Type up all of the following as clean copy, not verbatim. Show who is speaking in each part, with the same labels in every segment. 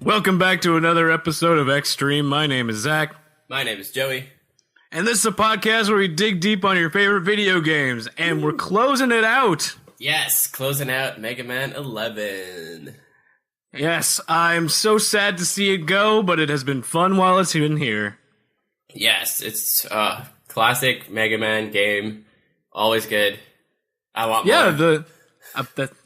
Speaker 1: Welcome back to another episode of Extreme. My name is Zach.
Speaker 2: My name is Joey.
Speaker 1: And this is a podcast where we dig deep on your favorite video games. And we're closing it out.
Speaker 2: Yes, closing out Mega Man 11.
Speaker 1: Yes, I'm so sad to see it go, but it has been fun while it's been here.
Speaker 2: Yes, it's a classic Mega Man game. Always good. I want more.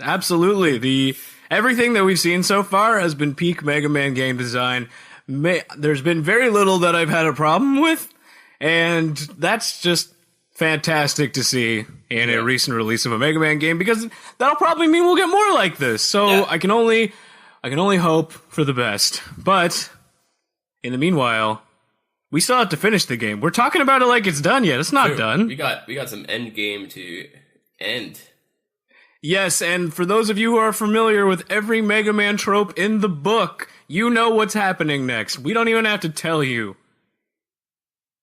Speaker 1: Absolutely. Everything that we've seen so far has been peak Mega Man game design. There's been very little that I've had a problem with, and that's just fantastic to see in a recent release of a Mega Man game, because that'll probably mean we'll get more like this. So I can only hope for the best. But in the meanwhile, we still have to finish the game. We're talking about it like it's done yet. It's not done.
Speaker 2: We got some end game to end.
Speaker 1: Yes, and for those of you who are familiar with every Mega Man trope in the book, you know what's happening next. We don't even have to tell you.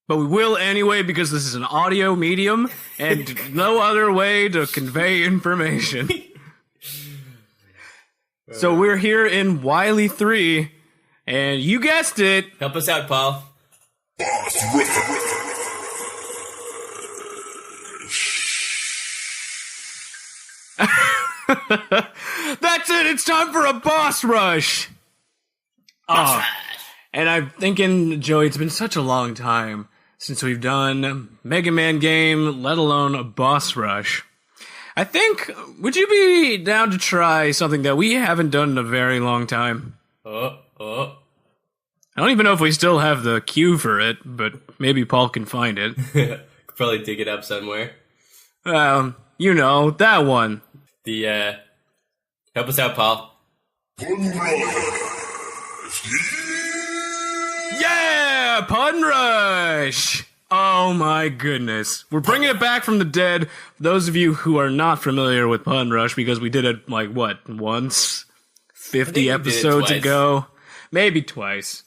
Speaker 1: But we will anyway, because this is an audio medium and no other way to convey information. So we're here in Wily 3, and you guessed it.
Speaker 2: Help us out, Paul.
Speaker 1: That's it. It's time for a boss rush. And I'm thinking, Joey, it's been such a long time since we've done Mega Man game, let alone a boss rush. I think, would you be down to try something that we haven't done in a very long time? I don't even know if we still have the cue for it, but maybe Paul can find it.
Speaker 2: Could probably dig it up somewhere.
Speaker 1: You know, that one.
Speaker 2: Help us out, Paul.
Speaker 1: Yeah! Pun Rush! Oh my goodness. We're bringing it back from the dead. For those of you who are not familiar with Pun Rush, because we did it, like, what, once? 50 episodes ago? Maybe twice.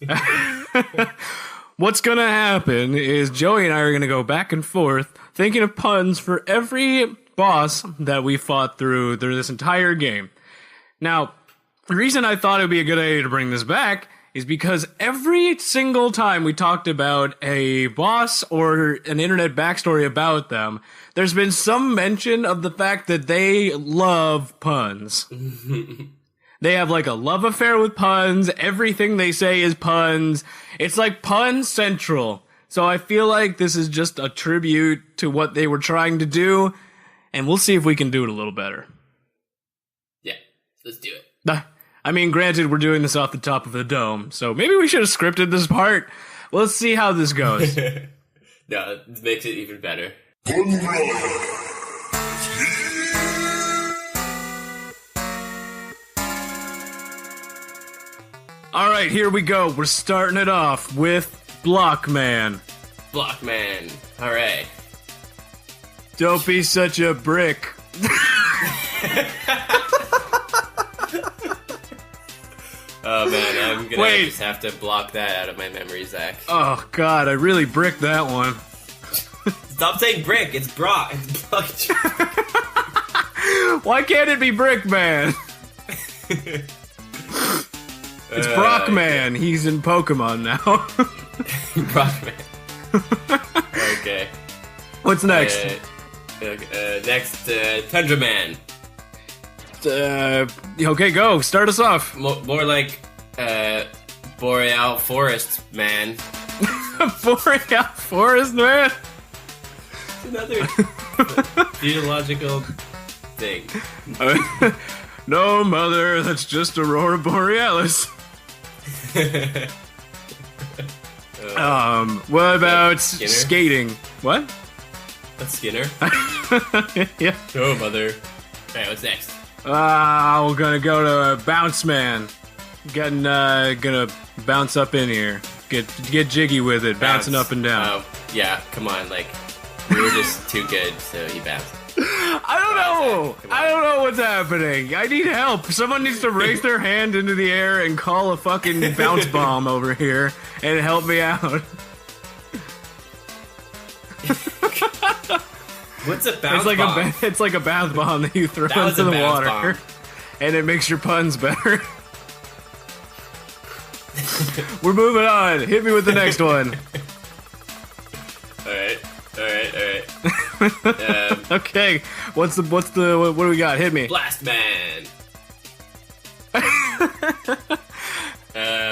Speaker 1: What's gonna happen is Joey and I are gonna go back and forth thinking of puns for every boss that we fought through this entire game. Now, the reason I thought it would be a good idea to bring this back is because every single time we talked about a boss or an internet backstory about them, there's been some mention of the fact that they love puns. They have like a love affair with puns. Everything they say is puns. It's like Pun Central. So I feel like this is just a tribute to what they were trying to do, and we'll see if we can do it a little better.
Speaker 2: Yeah, let's do it.
Speaker 1: I mean, granted, we're doing this off the top of the dome, so maybe we should have scripted this part. Let's see how this goes.
Speaker 2: No, it makes it even better.
Speaker 1: Alright, here we go. We're starting it off with Blockman.
Speaker 2: Blockman. Alright.
Speaker 1: Don't be such a brick.
Speaker 2: Oh man, I'm gonna just have to block that out of my memory, Zach.
Speaker 1: Oh god, I really bricked that one.
Speaker 2: Stop saying brick, it's Brock. It's Brock.
Speaker 1: Why can't it be Brickman? It's Brockman. Okay. He's in Pokemon now.
Speaker 2: Brockman. Okay.
Speaker 1: What's next?
Speaker 2: Next, Tundra Man.
Speaker 1: Okay, go. Start us off.
Speaker 2: More like, Boreal Forest Man.
Speaker 1: Boreal Forest Man?
Speaker 2: Another theological thing.
Speaker 1: No, mother, that's just Aurora Borealis. What about skating? What?
Speaker 2: That's Skinner.
Speaker 1: Yeah.
Speaker 2: Oh, mother. Alright, what's next?
Speaker 1: We're gonna go to Bounce Man. Gonna bounce up in here. Get jiggy with it, bouncing up and down.
Speaker 2: Oh, yeah, come on, like, we were just too good, so he bounced.
Speaker 1: I don't know what's happening. I need help. Someone needs to raise their hand into the air and call a fucking bounce bomb over here and help me out.
Speaker 2: What's a bounce bomb?
Speaker 1: It's like a bath bomb that you throw into the water, and it makes your puns better. We're moving on. Hit me with the next one.
Speaker 2: All right.
Speaker 1: Okay. What do we got? Hit me.
Speaker 2: Blast Man.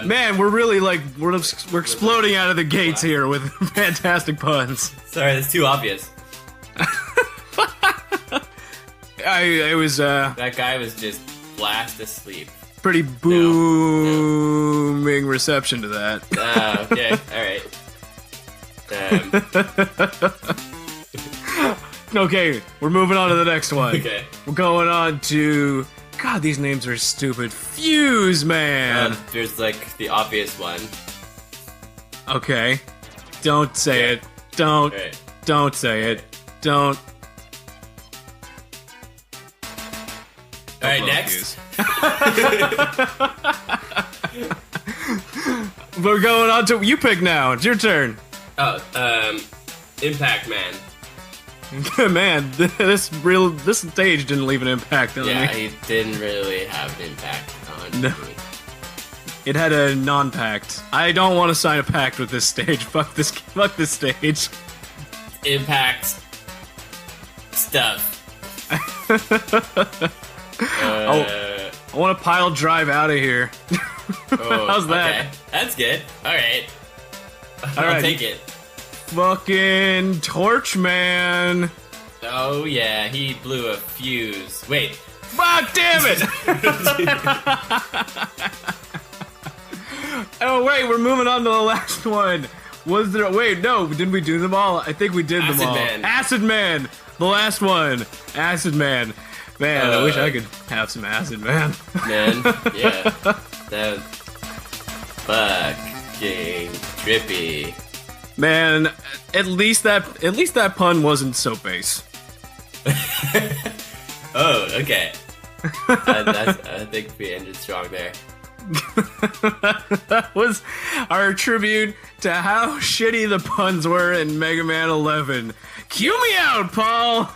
Speaker 1: Man, we're really like we're exploding out of the gates here with fantastic puns.
Speaker 2: Sorry, that's too obvious.
Speaker 1: It was
Speaker 2: That guy was just blast asleep.
Speaker 1: pretty booming reception to that.
Speaker 2: Okay, all right.
Speaker 1: Okay, we're moving on to the next one.
Speaker 2: Okay.
Speaker 1: We're going on to God. These names are stupid. Fuse Man.
Speaker 2: There's like the obvious one.
Speaker 1: Okay, don't say it. Don't.
Speaker 2: Right.
Speaker 1: Don't say it. Don't.
Speaker 2: All right,
Speaker 1: Love
Speaker 2: next.
Speaker 1: Fuse. We're going on to you. Pick now. It's your turn.
Speaker 2: Oh, Impact Man.
Speaker 1: Man, this stage didn't leave an impact on
Speaker 2: Yeah,
Speaker 1: me.
Speaker 2: he didn't really have an impact on
Speaker 1: No.
Speaker 2: me.
Speaker 1: It had a non-pact. I don't want to sign a pact with this stage. Fuck this stage.
Speaker 2: Impact stuff.
Speaker 1: I want to pile drive out of here. How's that?
Speaker 2: Okay. That's good. All right.
Speaker 1: All
Speaker 2: I'll
Speaker 1: right.
Speaker 2: take it.
Speaker 1: Fucking Torch Man.
Speaker 2: Oh yeah, he blew a fuse. Wait.
Speaker 1: Fuck, damn it! Oh wait, we're moving on to the last one. Was there? Wait, no, didn't we do them all? I think we did them
Speaker 2: Acid
Speaker 1: all.
Speaker 2: Man.
Speaker 1: Acid Man, the last one. Acid Man. Man, I wish I could have some Acid Man.
Speaker 2: Man, yeah. That was fucking trippy.
Speaker 1: Man, at least that pun wasn't so base.
Speaker 2: Oh, okay. I think we ended strong there.
Speaker 1: That was our tribute to how shitty the puns were in Mega Man 11. Cue me out, Paul!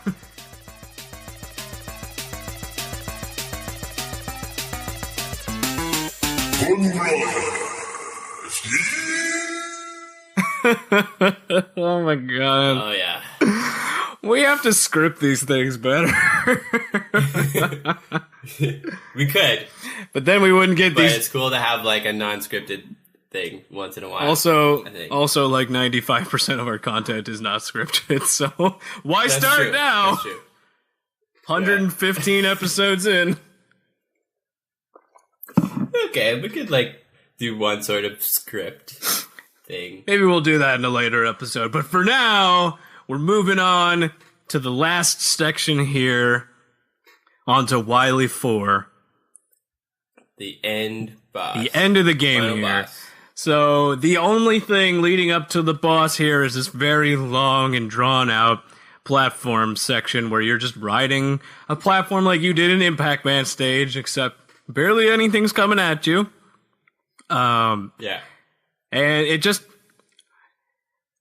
Speaker 1: Oh my god.
Speaker 2: Oh yeah.
Speaker 1: We have to script these things better.
Speaker 2: We could,
Speaker 1: But then we wouldn't get
Speaker 2: but
Speaker 1: these.
Speaker 2: it's cool to have like a non-scripted thing once in a while.
Speaker 1: Also,
Speaker 2: I think.
Speaker 1: like 95% of our content is not scripted, so why
Speaker 2: That's
Speaker 1: start
Speaker 2: true.
Speaker 1: now?
Speaker 2: That's true.
Speaker 1: 115 episodes in.
Speaker 2: Okay, we could like do one sort of script thing.
Speaker 1: Maybe we'll do that in a later episode. But for now, we're moving on to the last section here, onto Wily 4.
Speaker 2: The end boss.
Speaker 1: The end of the game
Speaker 2: Final
Speaker 1: here.
Speaker 2: boss.
Speaker 1: So the only thing leading up to the boss here is this very long and drawn out platform section where you're just riding a platform like you did in Impact Man stage, except barely anything's coming at you.
Speaker 2: Yeah.
Speaker 1: And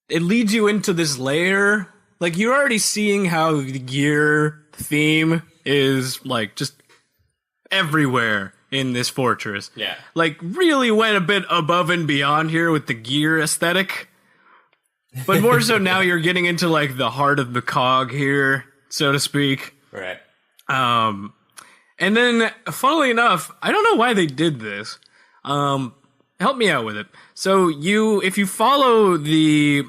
Speaker 1: it leads you into this layer. Like, you're already seeing how the gear theme is, like, just everywhere in this fortress.
Speaker 2: Yeah.
Speaker 1: Like, really went a bit above and beyond here with the gear aesthetic. But more so now you're getting into, like, the heart of the cog here, so to speak.
Speaker 2: Right.
Speaker 1: And then, funnily enough, I don't know why they did this. Help me out with it. So if you follow the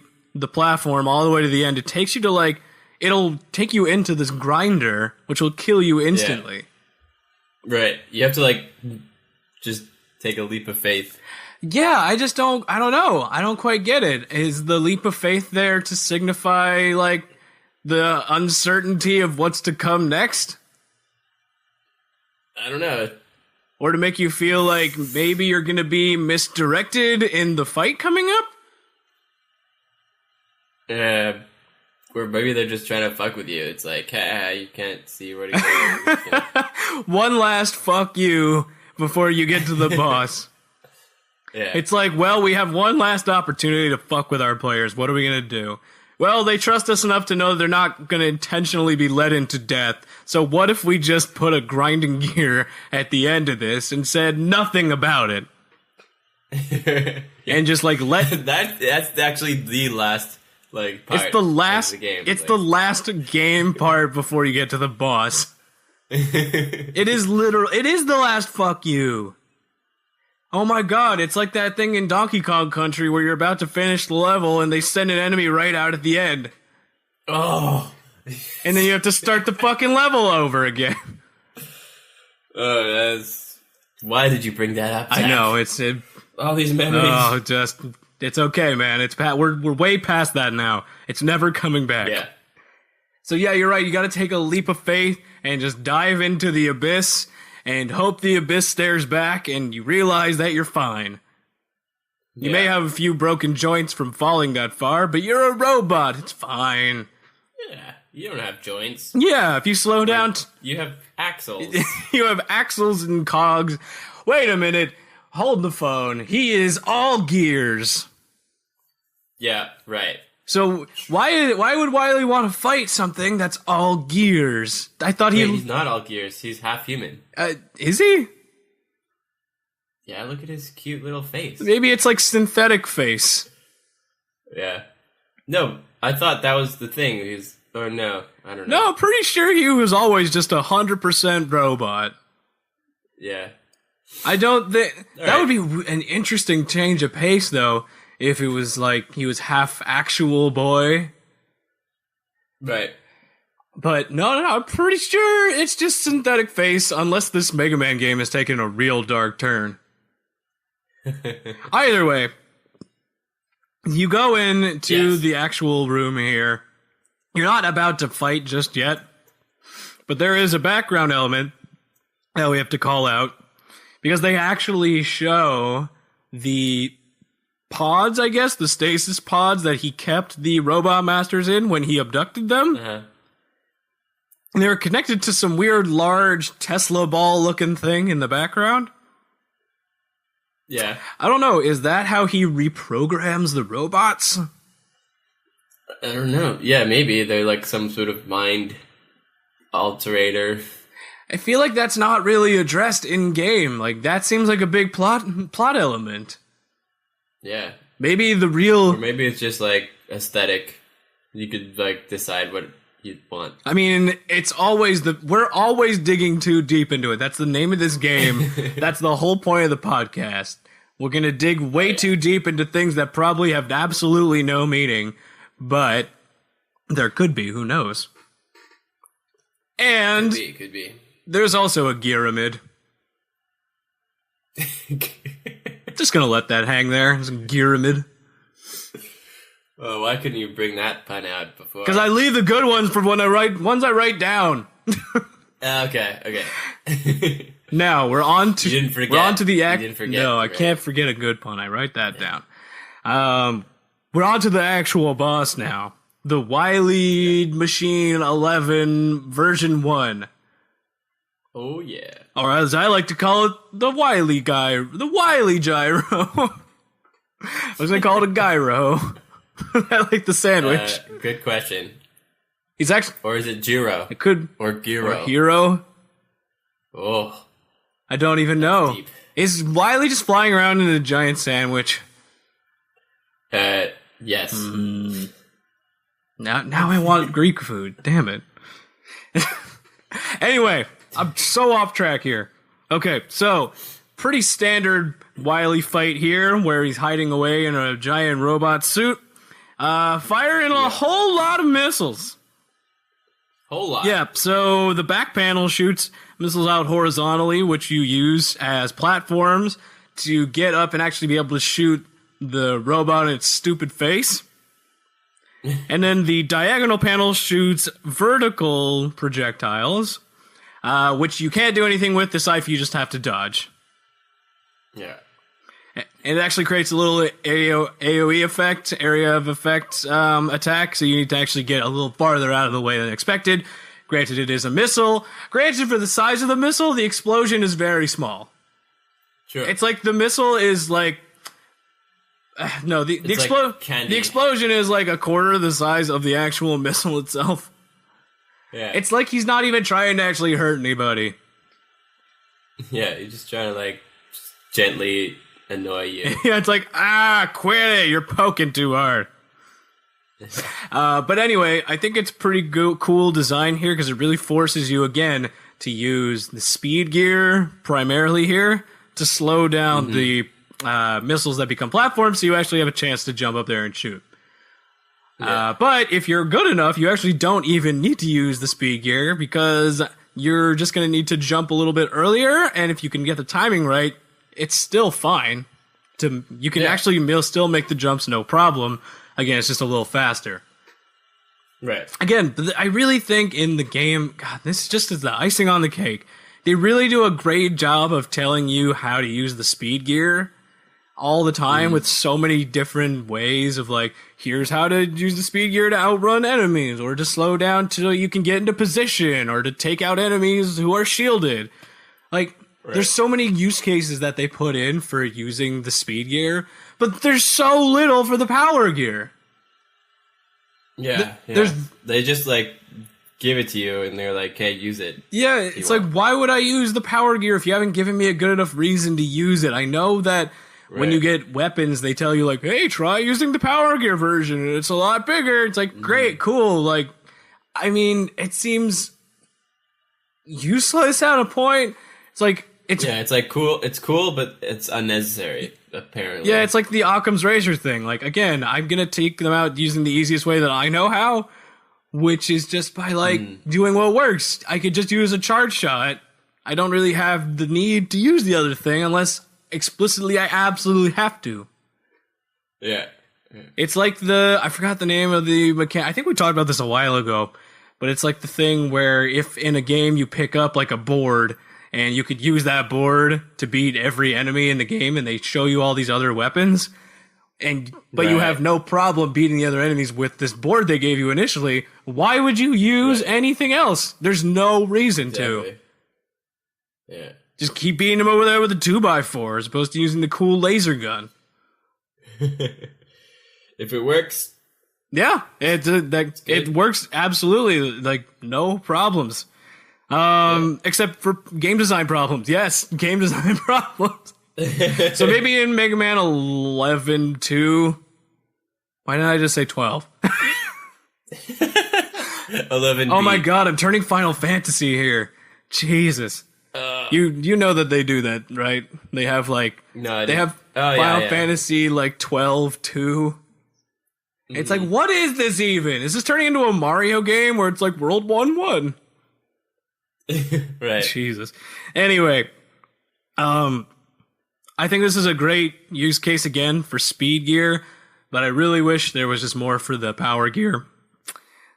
Speaker 1: platform all the way to the end, it takes you to like, it'll take you into this grinder, which will kill you instantly.
Speaker 2: Right. You have to like just take a leap of faith.
Speaker 1: Yeah, I don't know. I don't quite get it. Is the leap of faith there to signify like the uncertainty of what's to come next?
Speaker 2: I don't know.
Speaker 1: Or to make you feel like maybe you're going to be misdirected in the fight coming up?
Speaker 2: Or maybe they're just trying to fuck with you. It's like, you can't see where to go.
Speaker 1: One last fuck you before you get to the boss.
Speaker 2: Yeah.
Speaker 1: It's like, well, we have one last opportunity to fuck with our players. What are we going to do? Well, they trust us enough to know they're not going to intentionally be led into death. So what if we just put a grinding gear at the end of this and said nothing about it? and just like let
Speaker 2: that's actually the last like part
Speaker 1: it's the last
Speaker 2: of the game.
Speaker 1: it's
Speaker 2: like,
Speaker 1: the last game part before you get to the boss. It is the last fuck you. Oh my god, it's like that thing in Donkey Kong Country where you're about to finish the level and they send an enemy right out at the end.
Speaker 2: Oh.
Speaker 1: And then you have to start the fucking level over again.
Speaker 2: Oh, that's... Why did you bring that up, Zach?
Speaker 1: I know,
Speaker 2: all these memories.
Speaker 1: It's okay, man. We're way past that now. It's never coming back.
Speaker 2: Yeah.
Speaker 1: So yeah, you're right. You got to take a leap of faith and just dive into the abyss and hope the abyss stares back and you realize that you're fine. You may have a few broken joints from falling that far, but you're a robot. It's fine.
Speaker 2: Yeah, you don't have joints.
Speaker 1: Yeah, if you slow down...
Speaker 2: You have axles.
Speaker 1: You have axles and cogs. Wait a minute. Hold the phone. He is all gears.
Speaker 2: Yeah, right.
Speaker 1: So why would Wily want to fight something that's all gears? I thought
Speaker 2: He's not all gears. He's half human.
Speaker 1: Is he?
Speaker 2: Yeah, look at his cute little face.
Speaker 1: Maybe it's like synthetic face.
Speaker 2: Yeah. No, I thought that was the thing. Or no, I don't know.
Speaker 1: No, I'm pretty sure he was always just 100% robot.
Speaker 2: Yeah.
Speaker 1: I don't think... That would
Speaker 2: right.
Speaker 1: be an interesting change of pace, though, if it was like he was half actual boy.
Speaker 2: Right.
Speaker 1: But no, I'm pretty sure it's just synthetic face, unless this Mega Man game is taking a real dark turn. Either way, you go into the actual room here. You're not about to fight just yet, but there is a background element that we have to call out, because they actually show the pods, I guess, the stasis pods that he kept the Robot Masters in when he abducted them.
Speaker 2: Uh-huh.
Speaker 1: And they're connected to some weird, large Tesla ball-looking thing in the background.
Speaker 2: Yeah.
Speaker 1: I don't know, is that how he reprograms the robots?
Speaker 2: I don't know. Yeah, maybe they're like some sort of mind alterator.
Speaker 1: I feel like that's not really addressed in game. Like that seems like a big plot element.
Speaker 2: Yeah.
Speaker 1: Maybe the real...
Speaker 2: Or maybe it's just like aesthetic. You could like decide what you want.
Speaker 1: I mean, it's always we're always digging too deep into it. That's the name of this game. That's the whole point of the podcast. We're going to dig way too deep into things that probably have absolutely no meaning, but there could be, who knows. And
Speaker 2: Could be.
Speaker 1: There's also a Gyramid. Just going to let that hang there. It's a Gyramid.
Speaker 2: Oh, why couldn't you bring that pun out before?
Speaker 1: Because I leave the good ones for ones I write down.
Speaker 2: Okay.
Speaker 1: Now we're on to...
Speaker 2: You didn't forget.
Speaker 1: We're on to the act.
Speaker 2: You didn't forget,
Speaker 1: No, I
Speaker 2: right?
Speaker 1: can't forget a good pun. I write that down. We're on to the actual boss now. The Wily Machine 11 version 1.
Speaker 2: Oh, yeah.
Speaker 1: Or as I like to call it, the Wily guy. The Wily Gyro. I was going to call it a gyro. I like the sandwich.
Speaker 2: Good question.
Speaker 1: He's actually...
Speaker 2: Or is it Jiro?
Speaker 1: It could...
Speaker 2: Or Gyro?
Speaker 1: Or Hero.
Speaker 2: Oh.
Speaker 1: I don't even know.
Speaker 2: Deep.
Speaker 1: Is Wily just flying around in a giant sandwich?
Speaker 2: Yes.
Speaker 1: Now I want Greek food. Damn it. Anyway, I'm so off track here. Okay, so pretty standard Wily fight here, where he's hiding away in a giant robot suit, firing a whole lot of missiles.
Speaker 2: Whole lot.
Speaker 1: Yeah, so the back panel shoots missiles out horizontally, which you use as platforms to get up and actually be able to shoot the robot in its stupid face. And then the diagonal panel shoots vertical projectiles, which you can't do anything with. This knife, you just have to dodge.
Speaker 2: Yeah.
Speaker 1: And it actually creates a little AoE effect, area of effect attack, so you need to actually get a little farther out of the way than expected. Granted, it is a missile. Granted, for the size of the missile, the explosion is very small.
Speaker 2: Sure.
Speaker 1: It's like the missile is like... no, the explosion is like a quarter the size of the actual missile itself.
Speaker 2: Yeah.
Speaker 1: It's like he's not even trying to actually hurt anybody.
Speaker 2: Yeah, you're just trying to, like, just gently annoy you.
Speaker 1: Yeah, it's like, quit it. You're poking too hard. But anyway, I think it's pretty cool design here because it really forces you, again, to use the speed gear primarily here to slow down the missiles that become platforms so you actually have a chance to jump up there and shoot. Yeah. But if you're good enough, you actually don't even need to use the speed gear because you're just going to need to jump a little bit earlier, and if you can get the timing right, it's still fine. You can actually still make the jumps no problem. Again, it's just a little faster.
Speaker 2: Right.
Speaker 1: Again, I really think in the game, God, this just is the icing on the cake. They really do a great job of telling you how to use the speed gear all the time with so many different ways of like, here's how to use the speed gear to outrun enemies or to slow down till you can get into position or to take out enemies who are shielded. Like, there's so many use cases that they put in for using the speed gear, but there's so little for the power gear.
Speaker 2: Yeah, they just like give it to you and they're like, hey, use it.
Speaker 1: Yeah, it's like, why would I use the power gear if you haven't given me a good enough reason to use it? I know that when you get weapons, they tell you like, hey, try using the power gear version. It's a lot bigger. It's like, great, cool. Like, I mean, it seems useless at a point. It's like,
Speaker 2: it's like cool. It's cool, but it's unnecessary, apparently.
Speaker 1: Yeah, it's like the Occam's razor thing. Like, again, I'm going to take them out using the easiest way that I know how, which is just by, like, doing what works. I could just use a charge shot. I don't really have the need to use the other thing unless explicitly I absolutely have to.
Speaker 2: Yeah.
Speaker 1: It's like I forgot the name of the mechanic. I think we talked about this a while ago, but it's like the thing where if in a game you pick up, like, a board and you could use that board to beat every enemy in the game, and they show you all these other weapons, but you have no problem beating the other enemies with this board they gave you initially. Why would you use anything else? There's no reason to.
Speaker 2: Yeah.
Speaker 1: Just keep beating them over there with a 2x4 as opposed to using the cool laser gun.
Speaker 2: If it works.
Speaker 1: Yeah, it works absolutely. Like, no problems. Except for game design problems. Yes, game design problems. So maybe in Mega Man 11 2. Why didn't I just say 12?
Speaker 2: 11.
Speaker 1: Oh my god, I'm turning Final Fantasy here. Jesus. You know that they do that, right? They have like Final Fantasy like 12 2. It's like, what is this even? Is this turning into a Mario game where it's like World 1-1?
Speaker 2: Right.
Speaker 1: Jesus. Anyway, I think this is a great use case again for speed gear, but I really wish there was just more for the power gear.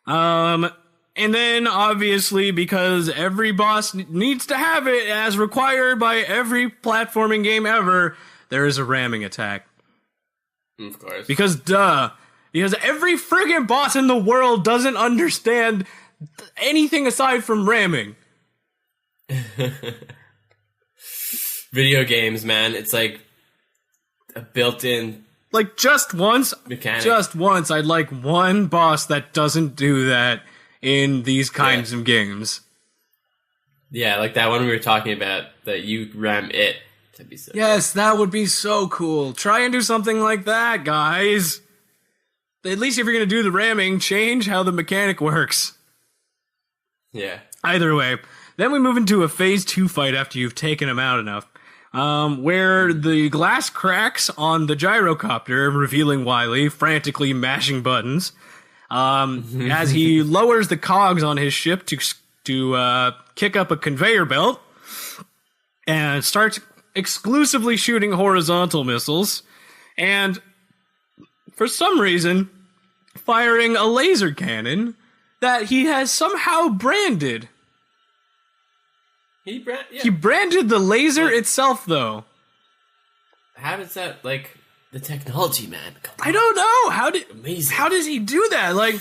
Speaker 1: And then obviously because every boss needs to have it as required by every platforming game ever, there is a ramming attack.
Speaker 2: Of course.
Speaker 1: Because every friggin' boss in the world doesn't understand anything aside from ramming.
Speaker 2: Video games, man. It's like a built-in
Speaker 1: like just once
Speaker 2: mechanic.
Speaker 1: I'd like one boss that doesn't do that in these kinds of games.
Speaker 2: Yeah, like that one we were talking about, that you ram it to be so
Speaker 1: yes, that would be so cool. Try and do something like that, guys. At least if you're going to do the ramming, change how the mechanic works.
Speaker 2: Yeah.
Speaker 1: Either way. Then we move into a phase 2 fight after you've taken him out enough, where the glass cracks on the gyrocopter, revealing Wily frantically mashing buttons, as he lowers the cogs on his ship to kick up a conveyor belt and starts exclusively shooting horizontal missiles, and for some reason firing a laser cannon that he has somehow branded. He branded the laser itself, though.
Speaker 2: How does that, like, the technology, man?
Speaker 1: I don't know. How does he do that? Like,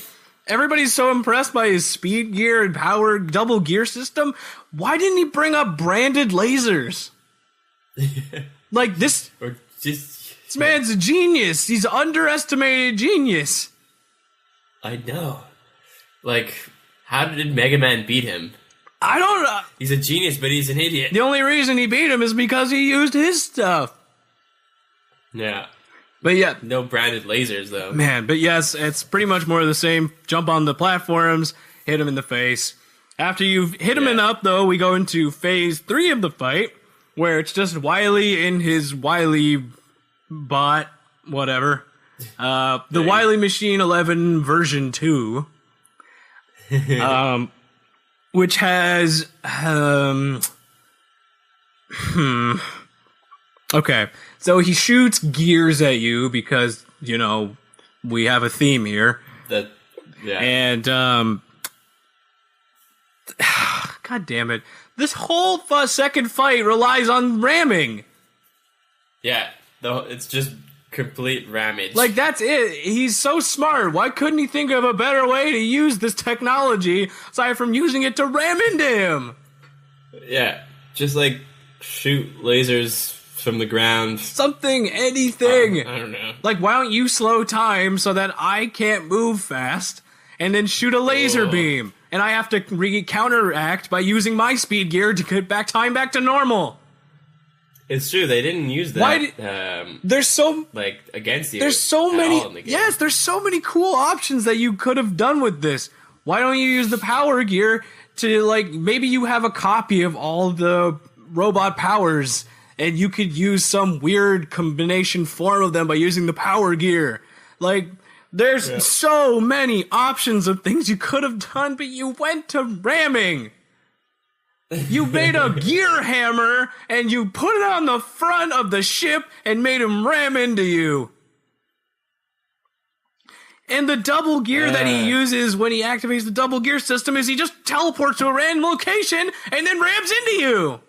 Speaker 1: everybody's so impressed by his speed gear and power double gear system. Why didn't he bring up branded lasers? Like, this man's a genius. He's underestimated genius.
Speaker 2: I know. Like, how did Mega Man beat him?
Speaker 1: I don't know.
Speaker 2: He's a genius, but he's an idiot.
Speaker 1: The only reason he beat him is because he used his stuff.
Speaker 2: Yeah.
Speaker 1: But yeah,
Speaker 2: No branded lasers, though.
Speaker 1: man, but yes, it's pretty much more of the same. Jump on the platforms, hit him in the face. After you've hit him up, though, we go into phase 3 of the fight, where it's just Wily in his Wily bot, whatever. The Wily Machine 11 version 2. Which has, okay, so he shoots gears at you because, you know, we have a theme here. And, God damn it. This whole second fight relies on ramming.
Speaker 2: Yeah, it's just complete rammage.
Speaker 1: Like, that's it. He's so smart. Why couldn't he think of a better way to use this technology aside from using it to ram into him?
Speaker 2: Yeah, just like shoot lasers from the ground.
Speaker 1: Something, anything.
Speaker 2: I don't know.
Speaker 1: Like, why don't you slow time so that I can't move fast and then shoot a laser beam? And I have to counteract by using my speed gear to get time back to normal.
Speaker 2: It's true, they didn't use that.
Speaker 1: There's so
Speaker 2: against you.
Speaker 1: There's so many.
Speaker 2: In the game.
Speaker 1: Yes, there's so many cool options that you could have done with this. Why don't you use the power gear to maybe you have a copy of all the robot powers and you could use some weird combination form of them by using the power gear. There's so many options of things you could have done, but you went to ramming. You made a gear hammer, and you put it on the front of the ship and made him ram into you. And the double gear that he uses when he activates the double gear system is he just teleports to a random location and then rams into you.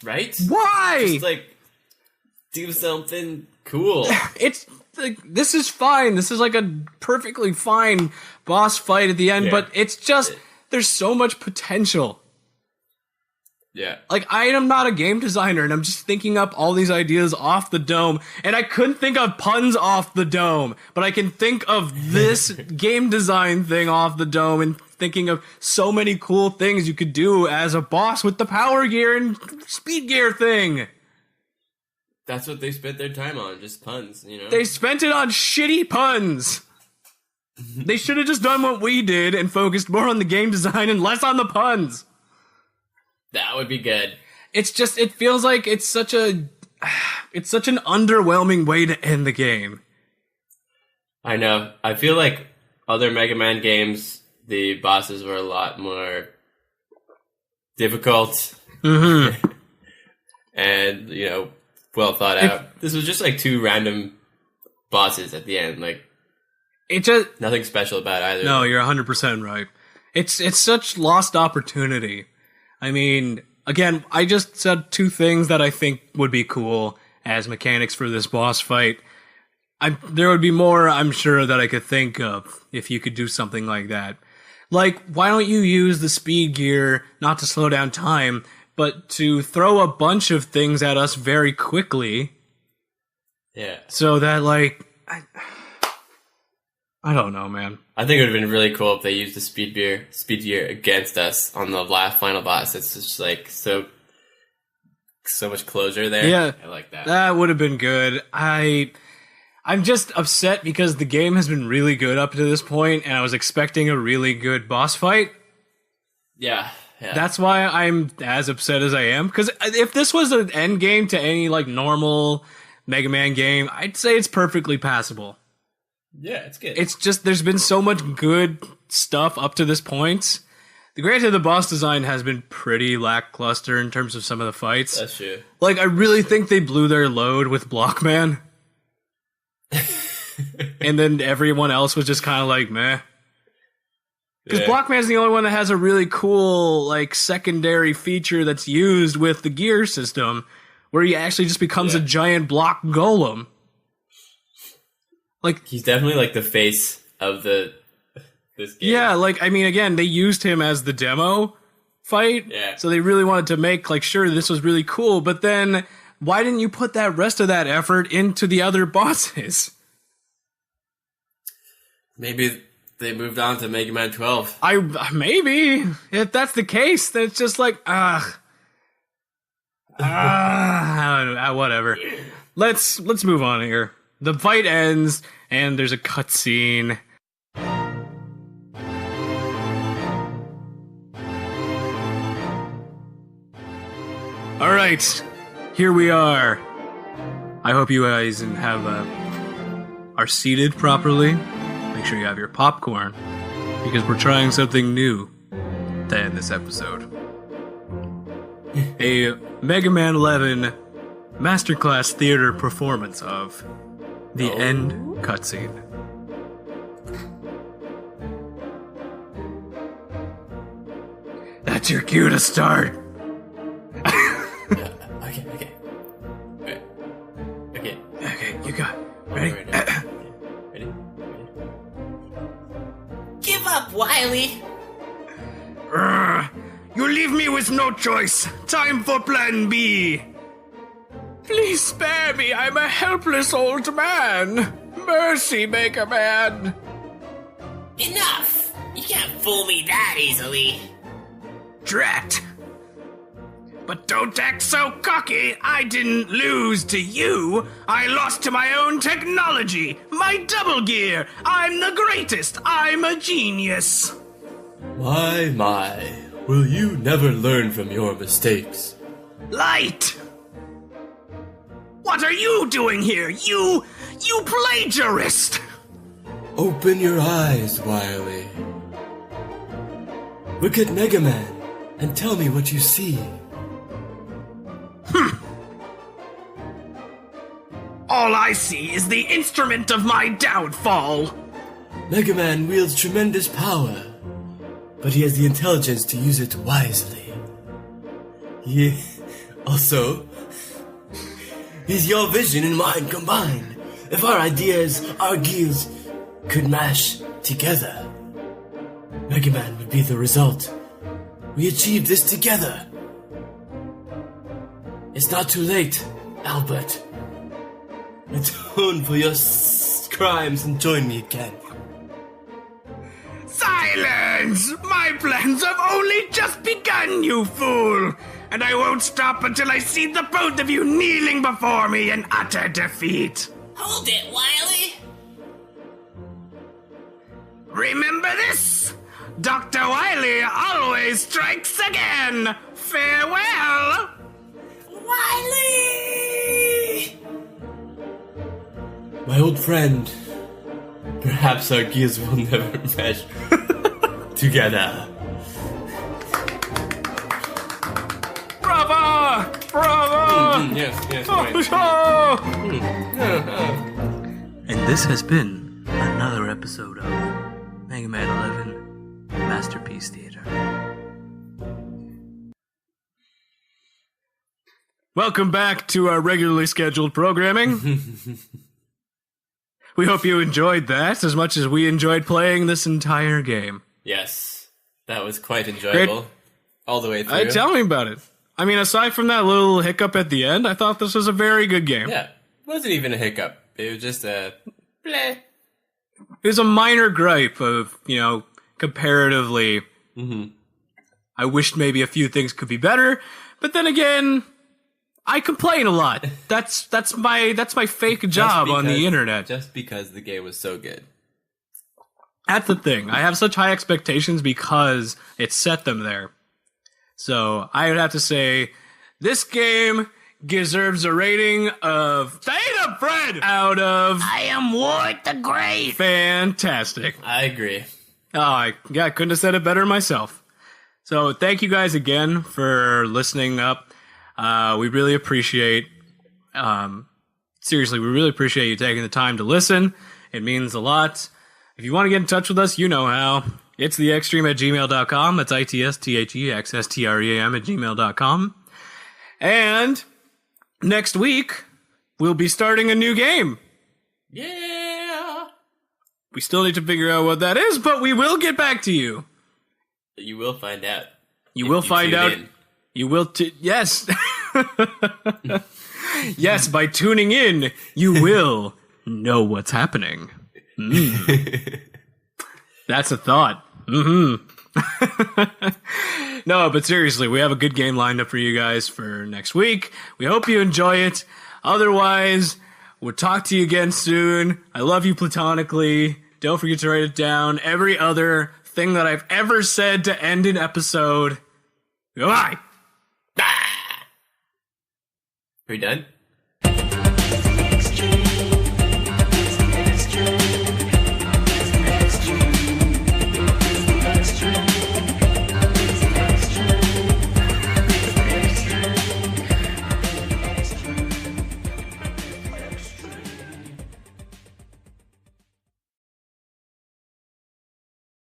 Speaker 2: Right?
Speaker 1: Why?
Speaker 2: Just, do something cool.
Speaker 1: This is fine. This is a perfectly fine boss fight at the end, but it's just... There's so much potential.
Speaker 2: Yeah.
Speaker 1: I am not a game designer, and I'm just thinking up all these ideas off the dome, and I couldn't think of puns off the dome, but I can think of this game design thing off the dome and thinking of so many cool things you could do as a boss with the power gear and speed gear thing.
Speaker 2: That's what they spent their time on, just puns, you know?
Speaker 1: They spent it on shitty puns. They should have just done what we did and focused more on the game design and less on the puns.
Speaker 2: That would be good.
Speaker 1: It's just, it feels like it's such an underwhelming way to end the game.
Speaker 2: I know. I feel like other Mega Man games, the bosses were a lot more difficult. Mm-hmm. And, well thought out. This was just 2 random bosses at the end,
Speaker 1: It just
Speaker 2: nothing special about either.
Speaker 1: No, you're 100% right. It's such lost opportunity. I mean, again, I just said 2 things that I think would be cool as mechanics for this boss fight. There would be more, I'm sure, that I could think of if you could do something like that. Why don't you use the speed gear not to slow down time, but to throw a bunch of things at us very quickly?
Speaker 2: Yeah.
Speaker 1: So that, I don't know, man.
Speaker 2: I think it would have been really cool if they used the speed gear against us on the last final boss. It's just so much closure there.
Speaker 1: Yeah,
Speaker 2: I like that.
Speaker 1: That would have been good. I'm just upset because the game has been really good up to this point, and I was expecting a really good boss fight.
Speaker 2: Yeah.
Speaker 1: That's why I'm as upset as I am. Because if this was an end game to any normal Mega Man game, I'd say it's perfectly passable.
Speaker 2: Yeah, it's good.
Speaker 1: It's just, there's been so much good stuff up to this point. Granted, the boss design has been pretty lackluster in terms of some of the fights.
Speaker 2: That's true.
Speaker 1: I really think they blew their load with Blockman. And then everyone else was just kind of meh. Because Blockman's the only one that has a really cool, secondary feature that's used with the gear system, where he actually just becomes a giant block golem.
Speaker 2: He's definitely the face of this game.
Speaker 1: Yeah, again, they used him as the demo fight.
Speaker 2: Yeah.
Speaker 1: So they really wanted to make sure this was really cool, but then why didn't you put that rest of that effort into the other bosses?
Speaker 2: Maybe they moved on to Mega Man 12.
Speaker 1: Maybe. If that's the case, then it's just I whatever. Let's move on here. The fight ends, and there's a cutscene. All right, here we are. I hope you guys are seated properly. Make sure you have your popcorn, because we're trying something new to end this episode. A Mega Man 11 Masterclass Theater performance of the end cutscene. That's your cue to start. Okay, you got it. Ready?
Speaker 2: Ready? Give up, Wily!
Speaker 1: You leave me with no choice. Time for plan B. Please spare me. I'm a helpless old man. Mercy, Mega Man.
Speaker 3: Enough! You can't fool me that easily.
Speaker 1: Drat. But don't act so cocky. I didn't lose to you. I lost to my own technology. My double gear. I'm the greatest. I'm a genius.
Speaker 2: My. Will you never learn from your mistakes?
Speaker 1: Light! What are you doing here? You plagiarist!
Speaker 2: Open your eyes, Wily. Look at Mega Man and tell me what you see.
Speaker 1: All I see is the instrument of my downfall.
Speaker 2: Mega Man wields tremendous power, but he has the intelligence to use it wisely. He's your vision and mine combined. If our ideas, our gears, could mash together, Mega Man would be the result. We achieved this together. It's not too late, Albert. Atone for your crimes and join me again.
Speaker 1: Silence! My plans have only just begun, you fool! And I won't stop until I see the both of you kneeling before me in utter defeat.
Speaker 3: Hold it, Wily!
Speaker 1: Remember this? Dr. Wily always strikes again! Farewell!
Speaker 3: Wily!
Speaker 2: My old friend, perhaps our gears will never mesh together.
Speaker 1: Bravo! Bravo!
Speaker 2: Yes,
Speaker 1: Oh! And this has been another episode of Mega Man 11 Masterpiece Theater. Welcome back to our regularly scheduled programming. We hope you enjoyed that as much as we enjoyed playing this entire game.
Speaker 2: Yes, that was quite enjoyable. All the way through.
Speaker 1: Tell me about it. I mean, aside from that little hiccup at the end, I thought this was a very good game.
Speaker 2: Yeah, it wasn't even a hiccup. It was just a bleh.
Speaker 1: It was a minor gripe of, comparatively.
Speaker 2: Mm-hmm.
Speaker 1: I wished maybe a few things could be better, but then again, I complain a lot. That's my fake job on the internet.
Speaker 2: Just because the game was so good.
Speaker 1: That's the thing. I have such high expectations because it set them there. So I would have to say this game deserves a rating of Data Bread out of
Speaker 3: I am Ward the Great!
Speaker 1: fantastic.
Speaker 2: I agree.
Speaker 1: Oh, I couldn't have said it better myself. So thank you guys again for listening up. We really appreciate, seriously, we really appreciate you taking the time to listen. It means a lot. If you want to get in touch with us, you know how. It's theextreme@gmail.com. That's ITSTHEXSTREAM@gmail.com. And next week, we'll be starting a new game.
Speaker 2: Yeah!
Speaker 1: We still need to figure out what that is, but we will get back to you.
Speaker 2: You will find out.
Speaker 1: You will find out.
Speaker 2: In.
Speaker 1: You will, yes. Yes, by tuning in, you will know what's happening. That's a thought. No, but seriously, we have a good game lined up for you guys for next week. We hope you enjoy it. Otherwise, we'll talk to you again soon. I love you platonically. Don't forget to write it down. Every other thing that I've ever said to end an episode. Goodbye.
Speaker 2: Are we done?